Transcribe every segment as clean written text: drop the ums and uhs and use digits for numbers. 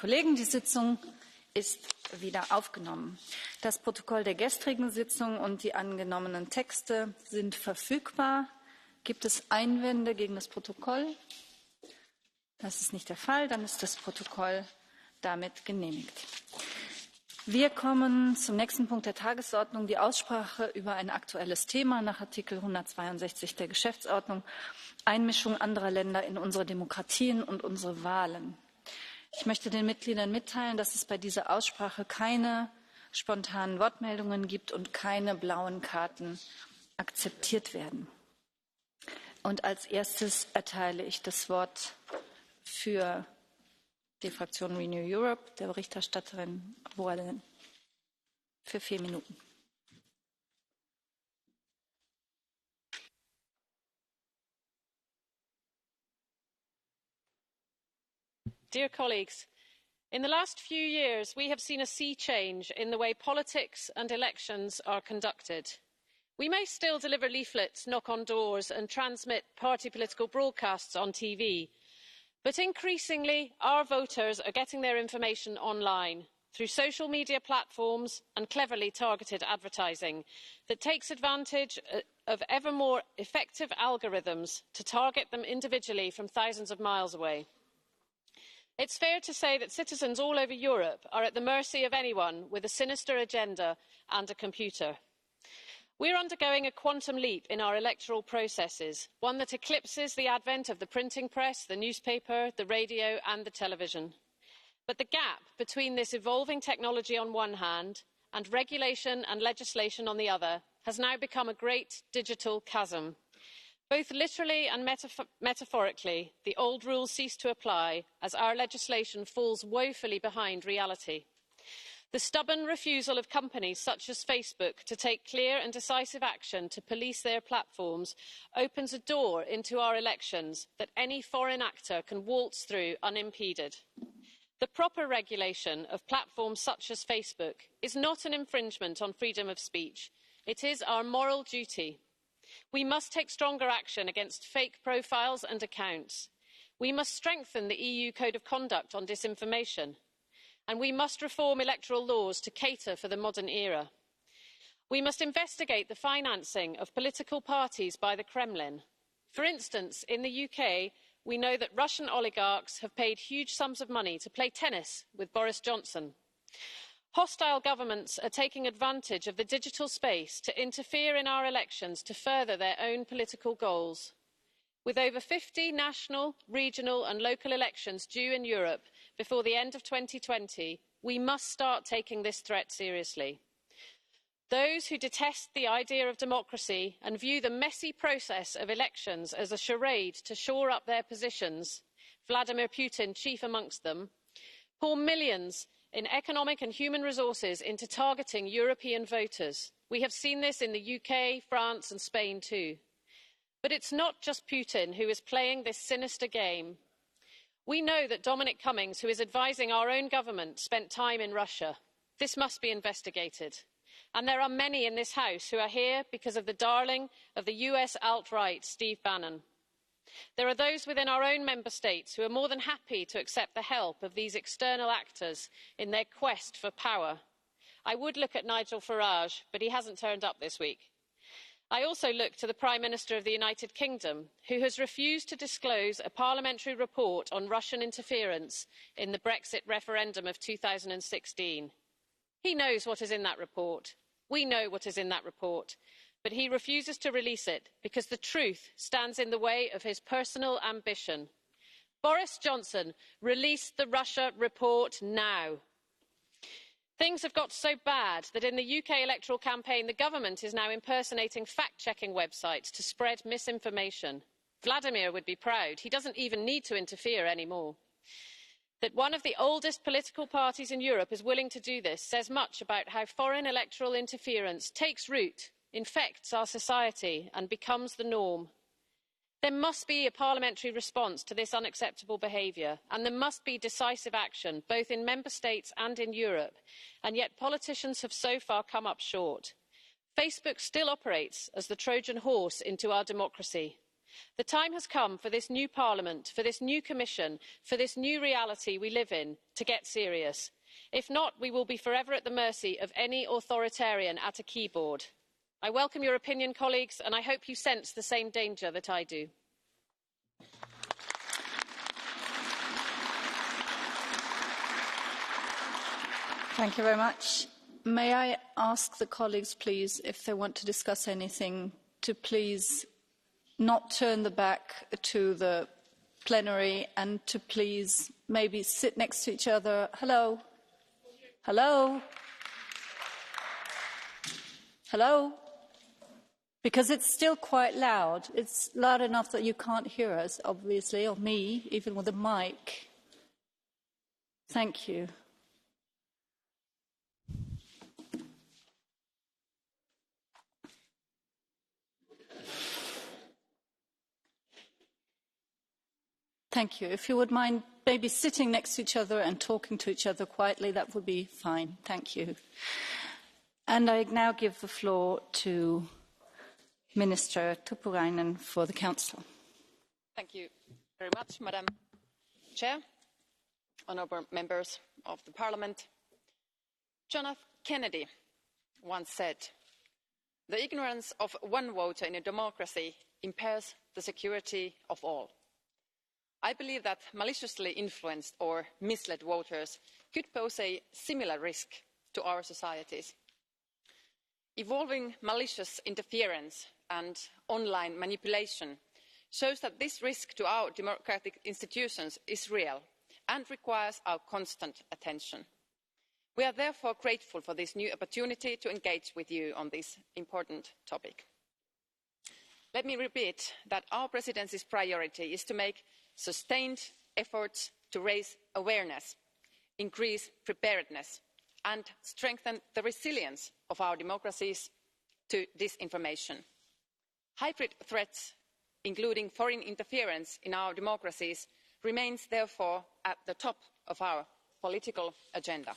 Kollegen, die Sitzung ist wieder aufgenommen. Das Protokoll der gestrigen Sitzung und die angenommenen Texte sind verfügbar. Gibt es Einwände gegen das Protokoll? Das ist nicht der Fall. Dann ist das Protokoll damit genehmigt. Wir kommen zum nächsten Punkt der Tagesordnung, die Aussprache über ein aktuelles Thema nach Artikel 162 der Geschäftsordnung, Einmischung anderer Länder in unsere Demokratien und unsere Wahlen. Ich möchte den Mitgliedern mitteilen, dass es bei dieser Aussprache keine spontanen Wortmeldungen gibt und keine blauen Karten akzeptiert werden. Und als erstes erteile ich das Wort für die Fraktion Renew Europe, der Berichterstatterin VOADEN, für 4 Minuten. Dear colleagues, in the last few years we have seen a sea change in the way politics and elections are conducted. We may still deliver leaflets, knock on doors and transmit party political broadcasts on TV, but increasingly our voters are getting their information online through social media platforms and cleverly targeted advertising that takes advantage of ever more effective algorithms to target them individually from thousands of miles away. It's fair to say that citizens all over Europe are at the mercy of anyone with a sinister agenda and a computer. We're undergoing a quantum leap in our electoral processes, one that eclipses the advent of the printing press, the newspaper, the radio and the television. But the gap between this evolving technology on one hand and regulation and legislation on the other has now become a great digital chasm. Both literally and metaphorically, the old rules cease to apply as our legislation falls woefully behind reality. The stubborn refusal of companies such as Facebook to take clear and decisive action to police their platforms opens a door into our elections that any foreign actor can waltz through unimpeded. The proper regulation of platforms such as Facebook is not an infringement on freedom of speech. It is our moral duty. We must take stronger action against fake profiles and accounts. We must strengthen the EU Code of Conduct on disinformation. And we must reform electoral laws to cater for the modern era. We must investigate the financing of political parties by the Kremlin. For instance, in the UK, we know that Russian oligarchs have paid huge sums of money to play tennis with Boris Johnson. Hostile governments are taking advantage of the digital space to interfere in our elections to further their own political goals. With over 50 national, regional and local elections due in Europe before the end of 2020, we must start taking this threat seriously. Those who detest the idea of democracy and view the messy process of elections as a charade to shore up their positions, Vladimir Putin chief amongst them, pour millions in economic and human resources into targeting European voters. We have seen this in the UK, France and Spain too. But it's not just Putin who is playing this sinister game. We know that Dominic Cummings, who is advising our own government, spent time in Russia. This must be investigated. And there are many in this House who are here because of the darling of the US alt-right, Steve Bannon. There are those within our own member states who are more than happy to accept the help of these external actors in their quest for power. I would look at Nigel Farage, but he hasn't turned up this week. I also look to the Prime Minister of the United Kingdom, who has refused to disclose a parliamentary report on Russian interference in the Brexit referendum of 2016. He knows what is in that report. We know what is in that report. But he refuses to release it because the truth stands in the way of his personal ambition. Boris Johnson, release the Russia report now. Things have got so bad that in the UK electoral campaign, the government is now impersonating fact-checking websites to spread misinformation. Vladimir would be proud. He doesn't even need to interfere anymore. That one of the oldest political parties in Europe is willing to do this says much about how foreign electoral interference takes root, infects our society and becomes the norm. There must be a parliamentary response to this unacceptable behaviour, and there must be decisive action, both in member states and in Europe, and yet politicians have so far come up short. Facebook still operates as the Trojan horse into our democracy. The time has come for this new Parliament, for this new Commission, for this new reality we live in, to get serious. If not, we will be forever at the mercy of any authoritarian at a keyboard. I welcome your opinion, colleagues, and I hope you sense the same danger that I do. Thank you very much. May I ask the colleagues, please, if they want to discuss anything, to please not turn the back to the plenary and to please maybe sit next to each other. Hello? Hello? Hello? Because it's still quite loud. It's loud enough that you can't hear us, obviously, or me, even with a mic. Thank you. Thank you. If you would mind maybe sitting next to each other and talking to each other quietly, that would be fine. Thank you. And I now give the floor to Minister Tuppurainen for the Council. Thank you very much, Madam Chair, honourable members of the Parliament. John F. Kennedy once said, "The ignorance of one voter in a democracy impairs the security of all." I believe that maliciously influenced or misled voters could pose a similar risk to our societies. Evolving malicious interference and online manipulation shows that this risk to our democratic institutions is real and requires our constant attention. We are therefore grateful for this new opportunity to engage with you on this important topic. Let me repeat that our Presidency's priority is to make sustained efforts to raise awareness, increase preparedness and strengthen the resilience of our democracies to disinformation. Hybrid threats, including foreign interference in our democracies, remains therefore at the top of our political agenda.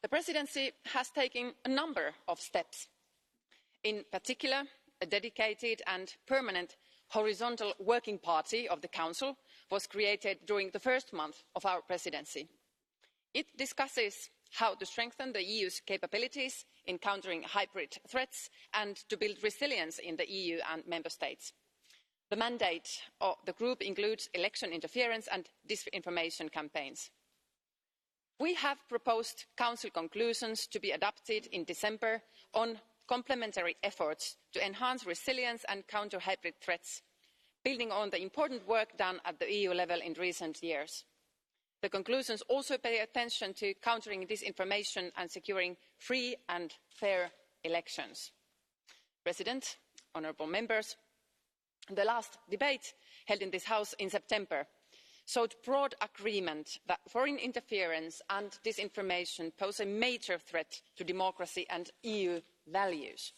The Presidency has taken a number of steps. In particular, a dedicated and permanent horizontal working party of the Council was created during the first month of our presidency. It discusses how to strengthen the EU's capabilities in countering hybrid threats and to build resilience in the EU and Member States. The mandate of the group includes election interference and disinformation campaigns. We have proposed Council conclusions to be adopted in December on complementary efforts to enhance resilience and counter hybrid threats, building on the important work done at the EU level in recent years. The conclusions also pay attention to countering disinformation and securing free and fair elections. President, honourable members, the last debate held in this House in September showed broad agreement that foreign interference and disinformation pose a major threat to democracy and EU values.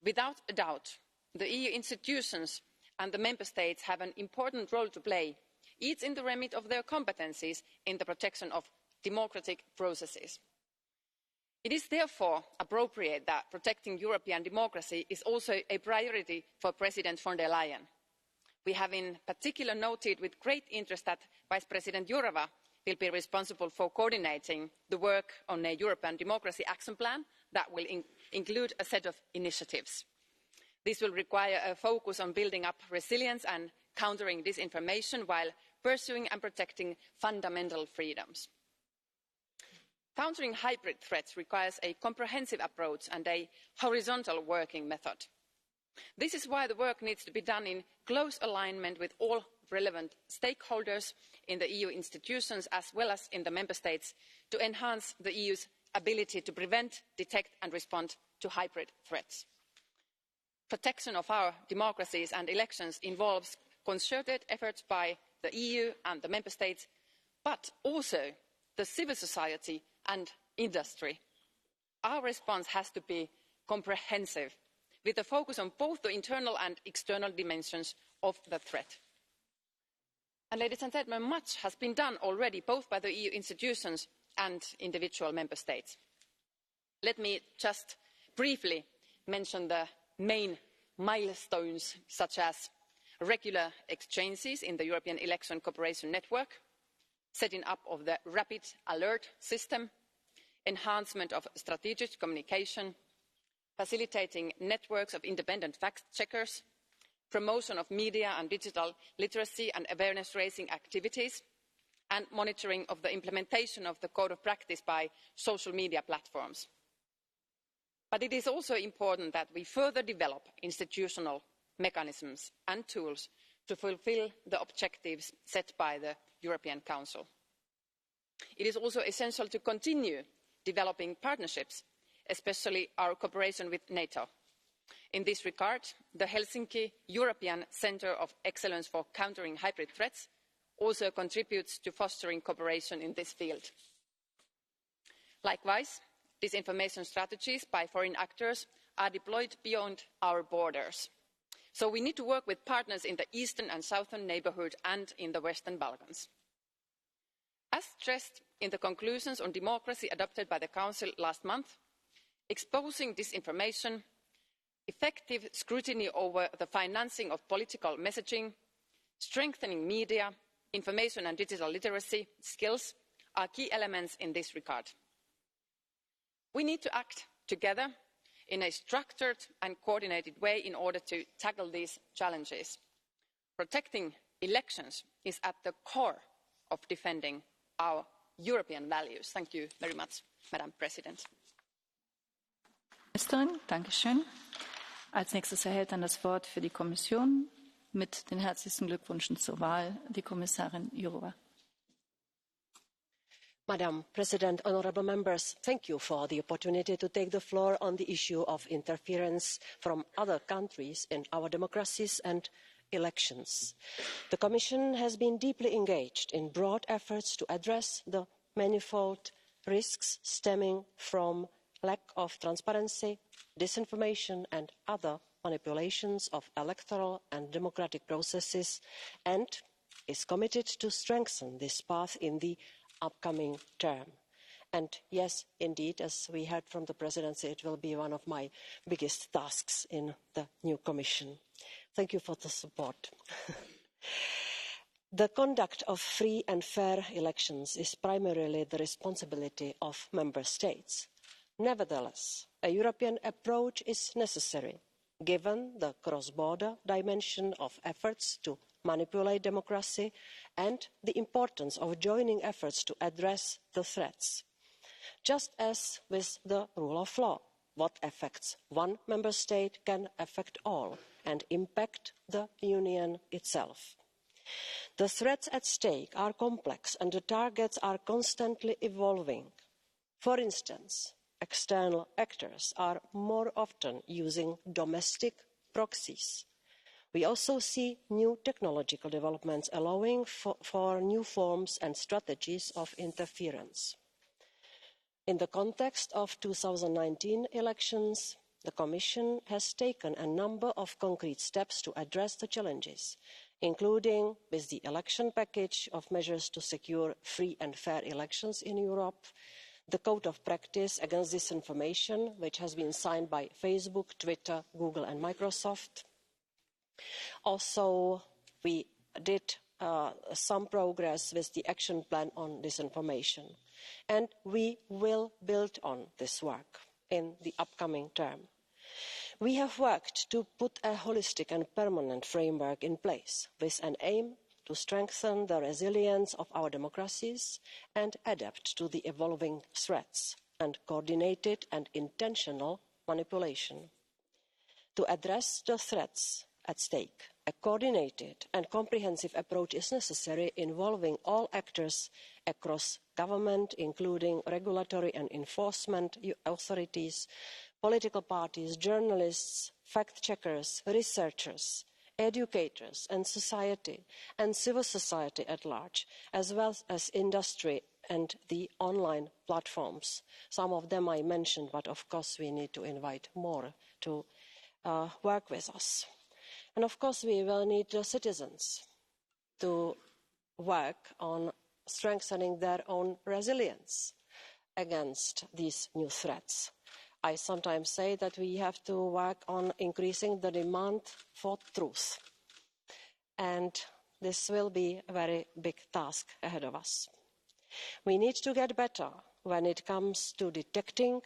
Without a doubt, the EU institutions and the Member States have an important role to play, each in the remit of their competencies in the protection of democratic processes. It is therefore appropriate that protecting European democracy is also a priority for President von der Leyen. We have in particular noted with great interest that Vice President JOUROVÁ will be responsible for coordinating the work on a European Democracy Action Plan that will include a set of initiatives. This will require a focus on building up resilience and countering disinformation while pursuing and protecting fundamental freedoms. Countering hybrid threats requires a comprehensive approach and a horizontal working method. This is why the work needs to be done in close alignment with all relevant stakeholders in the EU institutions as well as in the Member States to enhance the EU's ability to prevent, detect and respond to hybrid threats. Protection of our democracies and elections involves concerted efforts by the EU and the Member States, but also the civil society and industry. Our response has to be comprehensive, with a focus on both the internal and external dimensions of the threat. And ladies and gentlemen, much has been done already, both by the EU institutions and individual Member States. Let me just briefly mention the main milestones such as regular exchanges in the European Election Cooperation Network, setting up of the rapid alert system, enhancement of strategic communication, facilitating networks of independent fact-checkers, promotion of media and digital literacy and awareness-raising activities, and monitoring of the implementation of the code of practice by social media platforms. But it is also important that we further develop institutional mechanisms and tools to fulfil the objectives set by the European Council. It is also essential to continue developing partnerships, especially our cooperation with NATO. In this regard, the Helsinki European Centre of Excellence for Countering Hybrid Threats also contributes to fostering cooperation in this field. Likewise, disinformation strategies by foreign actors are deployed beyond our borders. So we need to work with partners in the Eastern and Southern neighbourhood and in the Western Balkans. As stressed in the conclusions on democracy adopted by the Council last month, exposing disinformation, effective scrutiny over the financing of political messaging, strengthening media, information and digital literacy skills are key elements in this regard. We need to act together in a structured and coordinated way in order to tackle these challenges. Protecting elections is at the core of defending our European values. Thank you very much, Madam President. Ministerin, Dankeschön. Als nächstes erhält dann das Wort für die Kommission mit den herzlichsten Glückwünschen zur Wahl die Kommissarin Jourová. Madam President, honourable members, thank you for the opportunity to take the floor on the issue of interference from other countries in our democracies and elections. The Commission has been deeply engaged in broad efforts to address the manifold risks stemming from lack of transparency, disinformation and other manipulations of electoral and democratic processes, and is committed to strengthen this path in the upcoming term. And yes, indeed, as we heard from the Presidency, it will be one of my biggest tasks in the new Commission. Thank you for the support. The conduct of free and fair elections is primarily the responsibility of Member States. Nevertheless, a European approach is necessary, given the cross-border dimension of efforts to manipulate democracy and the importance of joining efforts to address the threats. Just as with the rule of law, what affects one Member State can affect all and impact the Union itself. The threats at stake are complex and the targets are constantly evolving. For instance, external actors are more often using domestic proxies. We also see new technological developments allowing for new forms and strategies of interference. In the context of 2019 elections, the Commission has taken a number of concrete steps to address the challenges, including with the election package of measures to secure free and fair elections in Europe, the Code of Practice against Disinformation, which has been signed by Facebook, Twitter, Google and Microsoft. Also, we did some progress with the Action Plan on Disinformation, and we will build on this work in the upcoming term. We have worked to put a holistic and permanent framework in place with an aim to strengthen the resilience of our democracies and adapt to the evolving threats and coordinated and intentional manipulation. To address the threats at stake, a coordinated and comprehensive approach is necessary, involving all actors across government, including regulatory and enforcement authorities, political parties, journalists, fact-checkers, researchers, educators and society and civil society at large, as well as industry and the online platforms. Some of them I mentioned, but of course we need to invite more to work with us. And of course we will need the citizens to work on strengthening their own resilience against these new threats. I sometimes say that we have to work on increasing the demand for truth. And this will be a very big task ahead of us. We need to get better when it comes to detecting,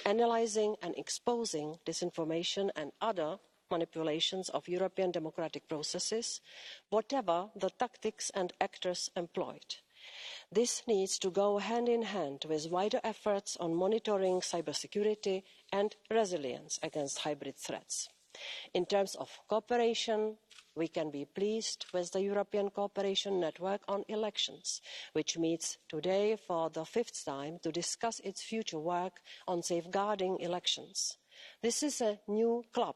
analysing and exposing disinformation and other manipulations of European democratic processes, whatever the tactics and actors employed. This needs to go hand in hand with wider efforts on monitoring cybersecurity and resilience against hybrid threats. In terms of cooperation, we can be pleased with the European Cooperation Network on Elections, which meets today for the 5th time to discuss its future work on safeguarding elections. This is a new club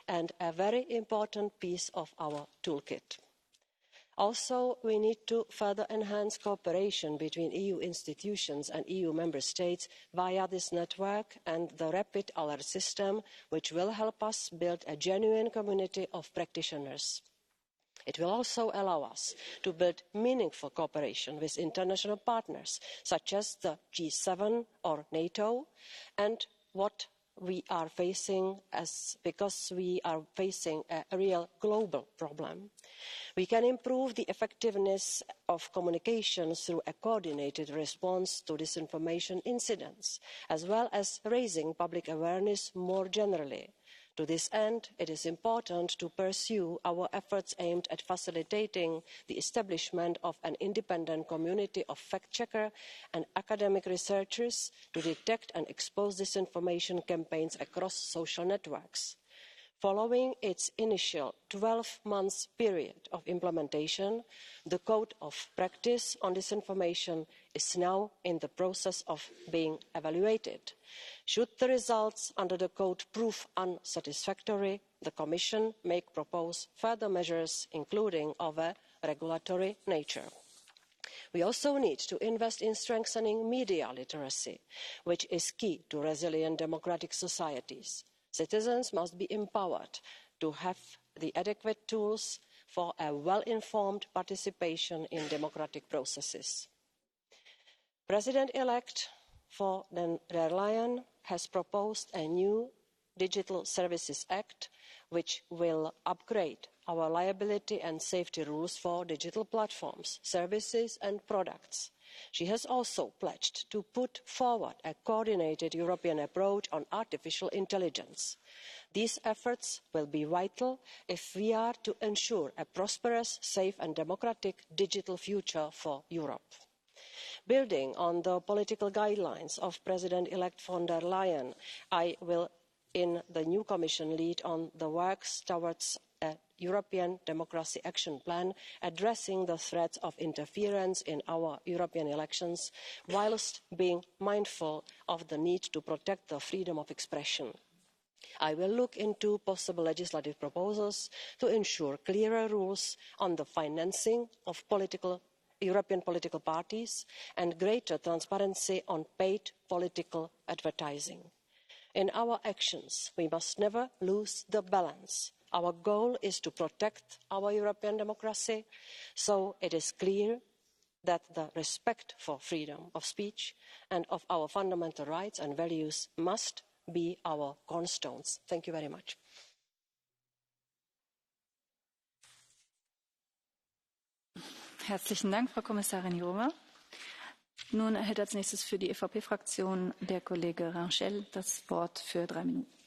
and a very important piece of our toolkit. Also, we need to further enhance cooperation between EU institutions and EU member states via this network and the rapid alert system, which will help us build a genuine community of practitioners. It will also allow us to build meaningful cooperation with international partners such as the G7 or NATO, and what we are facing because we are facing a real global problem. We can improve the effectiveness of communication through a coordinated response to disinformation incidents, as well as raising public awareness more generally. To this end, it is important to pursue our efforts aimed at facilitating the establishment of an independent community of fact-checkers and academic researchers to detect and expose disinformation campaigns across social networks. Following its initial 12-month period of implementation, the Code of Practice on Disinformation is now in the process of being evaluated. Should the results under the Code prove unsatisfactory, the Commission may propose further measures, including of a regulatory nature. We also need to invest in strengthening media literacy, which is key to resilient democratic societies. Citizens must be empowered to have the adequate tools for a well-informed participation in democratic processes. President-elect von der Leyen has proposed a new Digital Services Act, which will upgrade our liability and safety rules for digital platforms, services and products. She has also pledged to put forward a coordinated European approach on artificial intelligence. These efforts will be vital if we are to ensure a prosperous, safe and democratic digital future for Europe. Building on the political guidelines of President-elect von der Leyen, I will, in the new Commission, lead on the work towards a European Democracy Action Plan addressing the threats of interference in our European elections, whilst being mindful of the need to protect the freedom of expression. I will look into possible legislative proposals to ensure clearer rules on the financing of European political parties and greater transparency on paid political advertising. In our actions, we must never lose the balance. Our goal is to protect our European democracy, so it is clear that the respect for freedom of speech and of our fundamental rights and values must be our cornerstones. Thank you very much. Herzlichen Dank, Frau Kommissarin Jourová. Nun erhält als nächstes für die EVP-Fraktion der Kollege Rangel das Wort für 3 Minuten.